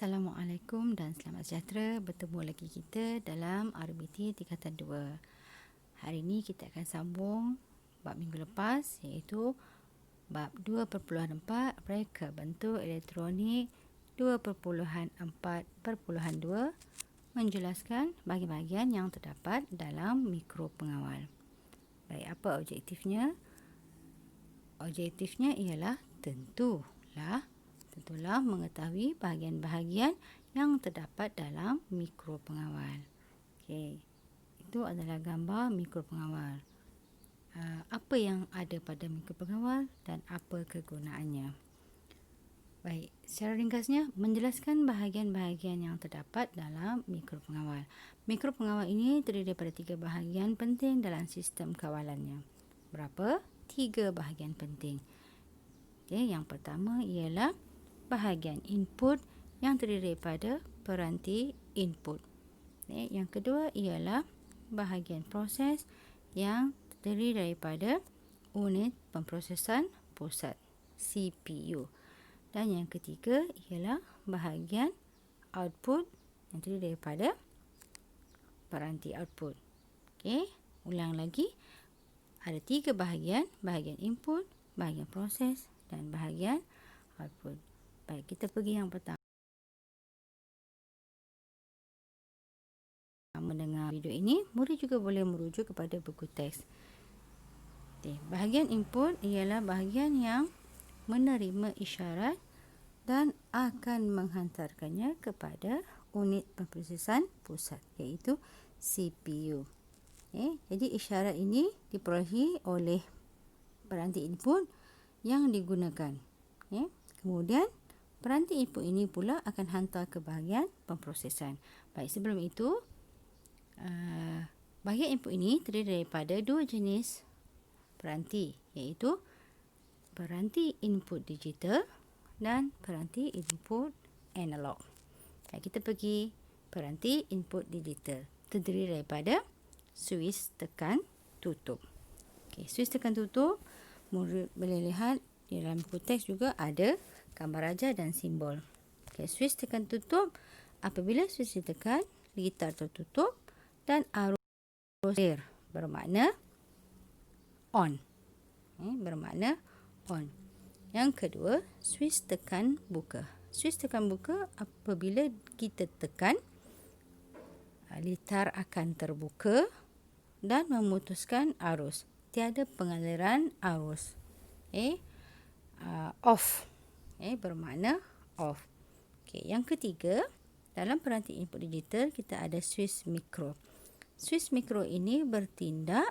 Assalamualaikum dan selamat sejahtera. Bertemu lagi kita dalam RBT tingkatan 2. Hari ini kita akan sambung bab minggu lepas, iaitu bab 2.4 reka bentuk elektronik 2.4.2 menjelaskan bahagian-bahagian yang terdapat dalam mikropengawal. Baik, apa objektifnya? Objektifnya ialah tentulah mengetahui bahagian-bahagian yang terdapat dalam mikropengawal. Okey, itu adalah gambar mikropengawal. Apa yang ada pada mikropengawal dan apa kegunaannya? Baik, secara ringkasnya menjelaskan bahagian-bahagian yang terdapat dalam mikropengawal. Mikropengawal ini terdiri daripada 3 bahagian penting dalam sistem kawalannya. Berapa? 3 bahagian penting. Okey, yang pertama ialah bahagian input yang terdiri daripada peranti input. Yang kedua ialah bahagian proses yang terdiri daripada unit pemprosesan pusat CPU. Dan yang ketiga ialah bahagian output yang terdiri daripada peranti output. Okey, ulang lagi. Ada 3 bahagian, bahagian input, bahagian proses dan bahagian output. Baik, kita pergi yang pertama. Mendengar video ini, murid juga boleh merujuk kepada buku teks. Okay. Bahagian input ialah bahagian yang menerima isyarat dan akan menghantarkannya kepada unit pemprosesan pusat, iaitu CPU. Okay. Jadi isyarat ini diperolehi oleh peranti input yang digunakan. Okay. Kemudian peranti input ini pula akan hantar ke bahagian pemprosesan. Baik, sebelum itu, bahagian input ini terdiri daripada 2 jenis peranti, iaitu peranti input digital dan peranti input analog. Baik, kita pergi peranti input digital. Terdiri daripada switch tekan tutup. Okay, switch tekan tutup, murid boleh lihat di dalam buku teks juga ada gambar raja dan simbol. Okay, switch tekan tutup, apabila switch ditekan, litar tertutup dan arus clear, bermakna on. Bermakna on. Yang kedua, switch tekan buka. Switch tekan buka, apabila kita tekan, litar akan terbuka dan memutuskan arus. Tiada pengaliran arus. Off. Bermakna off. Okay, yang ketiga, dalam peranti input digital kita ada switch mikro. Switch mikro ini bertindak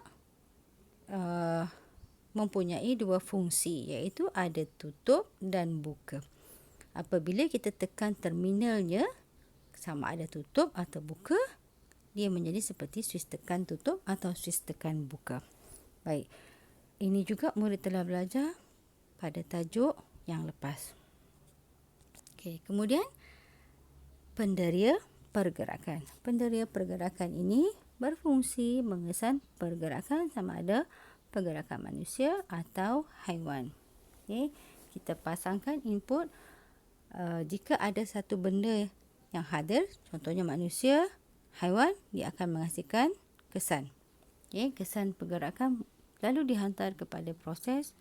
mempunyai 2 fungsi, iaitu ada tutup dan buka. Apabila kita tekan terminalnya, sama ada tutup atau buka, dia menjadi seperti switch tekan tutup atau switch tekan buka. Baik, ini juga murid telah belajar pada tajuk yang lepas. Okey, kemudian penderia pergerakan. Penderia pergerakan ini berfungsi mengesan pergerakan sama ada pergerakan manusia atau haiwan. Okey, kita pasangkan input jika ada satu benda yang hadir, contohnya manusia, haiwan, dia akan menghasilkan kesan. Okey, kesan pergerakan lalu dihantar kepada proses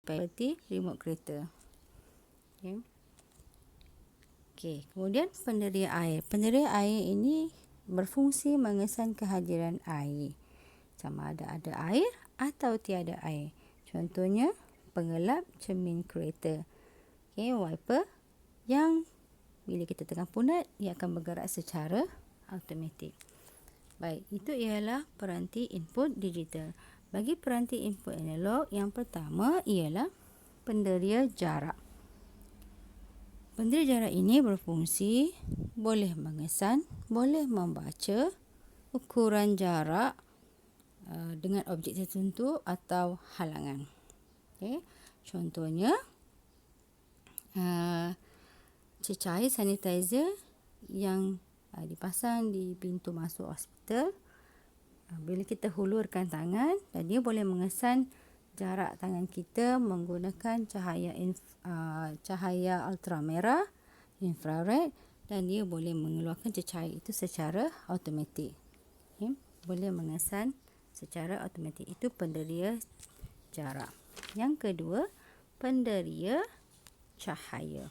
seperti remote kereta. Okey, kemudian penderia air. Penderia air ini berfungsi mengesan kehadiran air. Sama ada air atau tiada air. Contohnya, pengelap cermin kereta. Okey, wiper yang bila kita tekan punat, ia akan bergerak secara automatik. Baik, itu ialah peranti input digital. Bagi peranti input analog, yang pertama ialah penderia jarak. Penderia jarak ini berfungsi boleh mengesan, boleh membaca ukuran jarak dengan objek tertentu atau halangan. Okay. Contohnya, cecair sanitizer yang dipasang di pintu masuk hospital. Bila kita hulurkan tangan, dan dia boleh mengesan jarak tangan kita menggunakan cahaya ultramerah, infrared, dan dia boleh mengeluarkan cecair itu secara automatik. Okay. Boleh mengesan secara automatik. Itu penderia jarak. Yang kedua, penderia cahaya.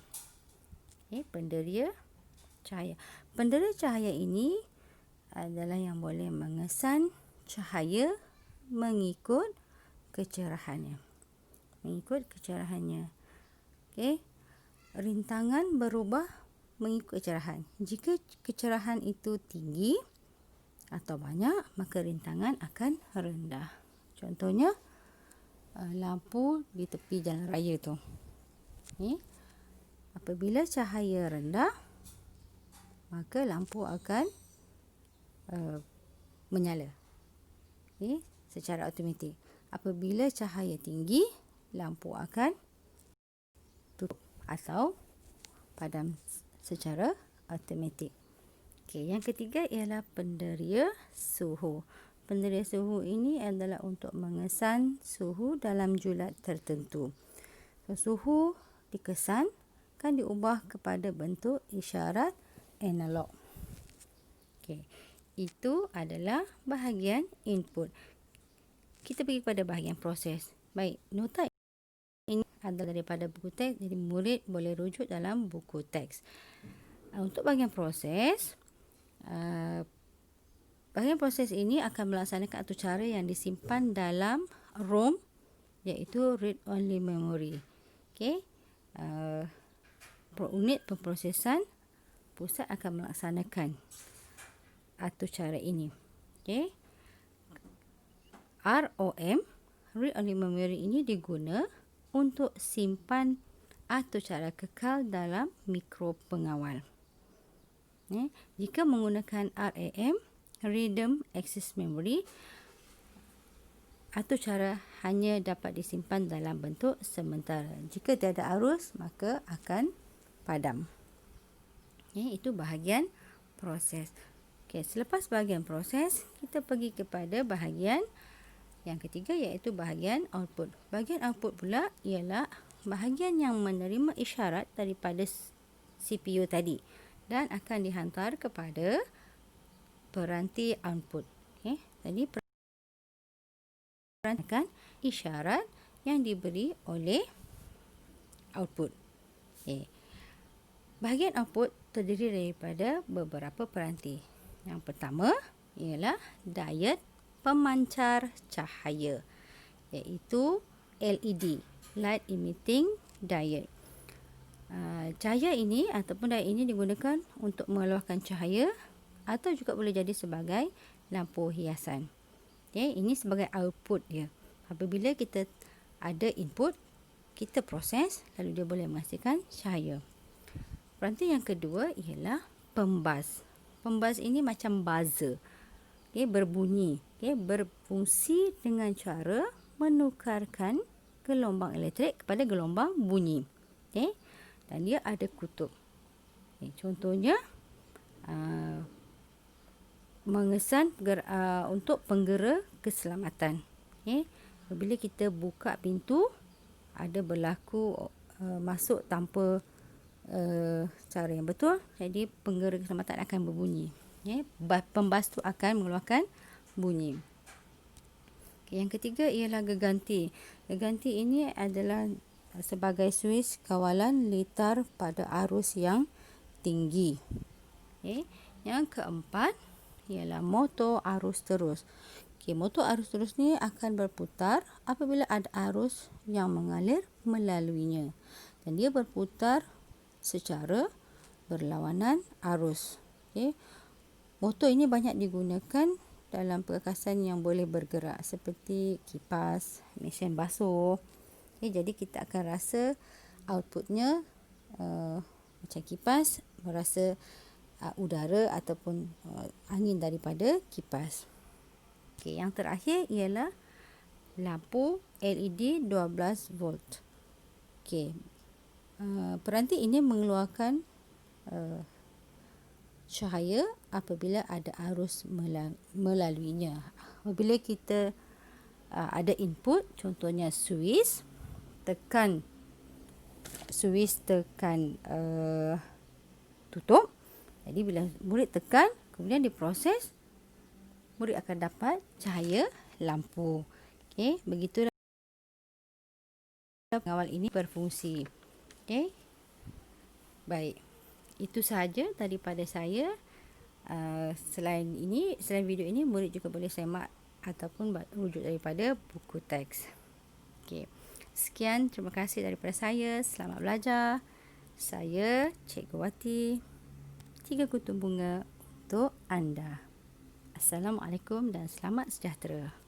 Okay. Penderia cahaya. Penderia cahaya ini adalah yang boleh mengesan cahaya mengikut kecerahannya. Okey. Rintangan berubah mengikut kecerahan. Jika kecerahan itu tinggi atau banyak, maka rintangan akan rendah. Contohnya lampu di tepi jalan raya tu. Okay. Apabila cahaya rendah, maka lampu akan menyala. Okay. Secara automatik. Apabila cahaya tinggi, lampu akan tutup atau padam secara automatik. Okey, yang ketiga ialah penderia suhu. Penderia suhu ini adalah untuk mengesan suhu dalam julat tertentu. Suhu dikesan kan diubah kepada bentuk isyarat analog. Okey, itu adalah bahagian input. Kita pergi kepada bahagian proses. Baik, nota ini adalah daripada buku teks, jadi murid boleh rujuk dalam buku teks. Untuk bahagian proses ini akan melaksanakan satu cara yang disimpan dalam ROM, iaitu read only memory. Okey. Unit pemprosesan pusat akan melaksanakan atau cara ini. Okey. ROM, read only memory ini diguna untuk simpan atau cara kekal dalam mikro pengawal. Jika menggunakan RAM, random access memory, atau cara hanya dapat disimpan dalam bentuk sementara. Jika tiada arus, maka akan padam. Itu bahagian proses. Okay, selepas bahagian proses, kita pergi kepada bahagian yang ketiga, iaitu bahagian output. Bahagian output pula ialah bahagian yang menerima isyarat daripada CPU tadi dan akan dihantar kepada peranti output. Okay. Tadi peranti akan isyarat yang diberi oleh output. Okay. Bahagian output terdiri daripada beberapa peranti. Yang pertama ialah diode pemancar cahaya, iaitu LED, light emitting diode. Cahaya ini ataupun diode ini digunakan untuk mengeluarkan cahaya atau juga boleh jadi sebagai lampu hiasan. Okay, ini sebagai output dia. Apabila kita ada input, kita proses, lalu dia boleh menghasilkan cahaya. Peranti yang kedua ialah pembas. Pembas ini macam buzzer. Okay, berbunyi. Okay, berfungsi dengan cara menukarkan gelombang elektrik kepada gelombang bunyi. Okay, dan dia ada kutub. Okay, contohnya mengesan untuk penggera keselamatan. Okay, apabila kita buka pintu, ada berlaku masuk tanpa cara yang betul, jadi penggera keselamatan akan berbunyi. Okay, pembas tu akan mengeluarkan bunyi. Okay, yang ketiga ialah geganti. Geganti ini adalah sebagai suis kawalan litar pada arus yang tinggi. Okay, yang keempat ialah motor arus terus. Okay, motor arus terus ni akan berputar apabila ada arus yang mengalir melaluinya, dan dia berputar secara berlawanan arus. Okay. Motor ini banyak digunakan dalam perkakas yang boleh bergerak seperti kipas, mesin basuh. Okay, jadi kita akan rasa outputnya macam kipas, merasa udara ataupun angin daripada kipas. Okay, yang terakhir ialah lampu LED 12 volt. Okay. Peranti ini mengeluarkan cahaya apabila ada arus melaluinya. Apabila kita ada input, contohnya Swiss, tekan tutup. Jadi bila murid tekan, kemudian diproses, murid akan dapat cahaya lampu. Okey, begitulah pengawal ini berfungsi. Okey. Baik. Itu sahaja daripada saya. Selain video ini, murid juga boleh semak ataupun rujuk daripada buku teks. Okey. Sekian, terima kasih daripada saya. Selamat belajar. Saya Cikgu Wati. 3 kutub bunga untuk anda. Assalamualaikum dan selamat sejahtera.